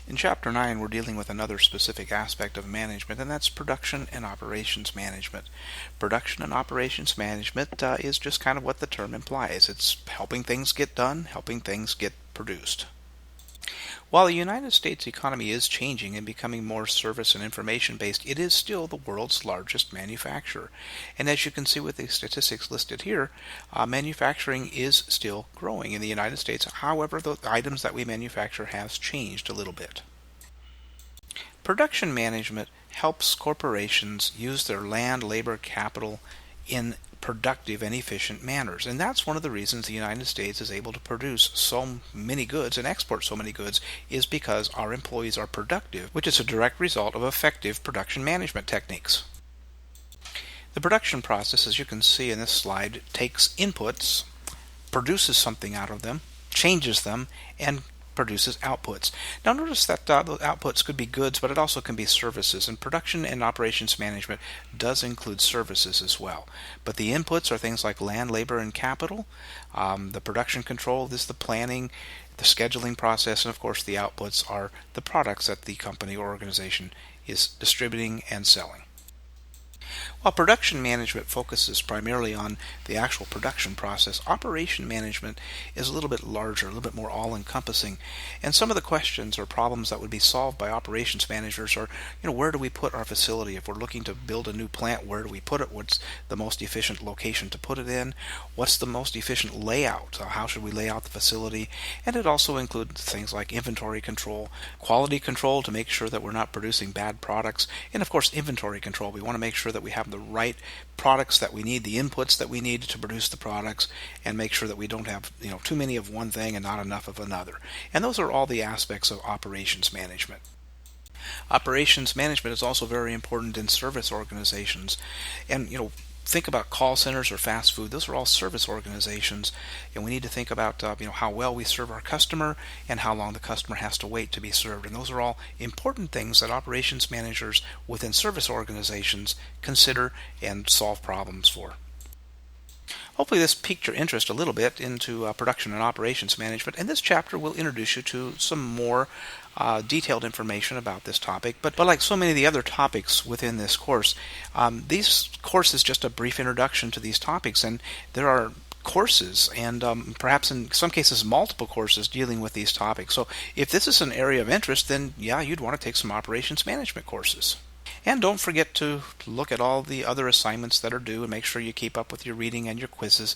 In Chapter 9, we're dealing with another specific aspect of management, and that's production and operations management. Production and operations management is just kind of what the term implies. It's helping things get done, helping things get produced. While the United States economy is changing and becoming more service and information based, it is still the world's largest manufacturer. And as you can see with the statistics listed here, manufacturing is still growing in the United States. However, the items that we manufacture has changed a little bit. Production management helps corporations use their land, labor, capital in productive and efficient manners. And that's one of the reasons the United States is able to produce so many goods and export so many goods, is because our employees are productive, which is a direct result of effective production management techniques. The production process, as you can see in this slide, takes inputs, produces something out of them, changes them, and produces outputs. Now notice that the outputs could be goods, but it also can be services, and production and operations management does include services as well. But the inputs are things like land, labor, and capital. The production control is the planning, the scheduling process, and of course the outputs are the products that the company or organization is distributing and selling. While production management focuses primarily on the actual production process, operation management is a little bit larger, a little bit more all-encompassing. And some of the questions or problems that would be solved by operations managers are, where do we put our facility? If we're looking to build a new plant, where do we put it? What's the most efficient location to put it in? What's the most efficient layout? How should we lay out the facility? And it also includes things like inventory control, quality control to make sure that we're not producing bad products, and of course inventory control. We want to make sure that we have the right products that we need, the inputs that we need to produce the products, and make sure that we don't have too many of one thing and not enough of another. And those are all the aspects of operations management. Operations management is also very important in service organizations. And think about call centers or fast food. Those are all service organizations, and we need to think about how well we serve our customer and how long the customer has to wait to be served. And those are all important things that operations managers within service organizations consider and solve problems for. Hopefully this piqued your interest a little bit into production and operations management, and this chapter will introduce you to some more detailed information about this topic. But like so many of the other topics within this course, this course is just a brief introduction to these topics, and there are courses and perhaps in some cases multiple courses dealing with these topics. So if this is an area of interest, then yeah, you'd want to take some operations management courses. And don't forget to look at all the other assignments that are due and make sure you keep up with your reading and your quizzes.